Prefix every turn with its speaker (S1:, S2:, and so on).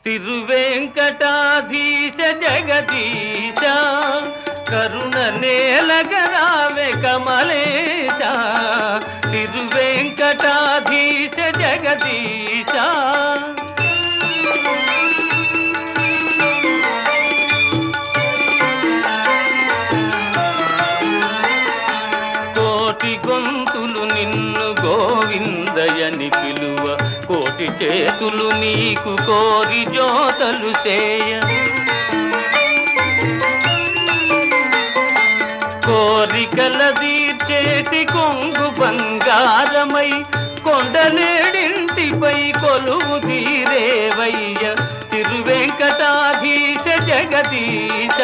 S1: తిరువేంకటాధీశ జగదీశ కరుణ నేలగరావే కమలేశ. తిరువేంకటాధీశ జగదీశ కోటి గొంతులు నిన్ను గోవిందయని పిలువ, కోటి చేతులు నీకు కోరి జోతలు చేయ. కోరికల తీర్చేటి కొంగు బంగారమై కొండలేడింటిపై కొలువు తీరేవయ్య. తిరువేంకటాధీశ జగదీశ.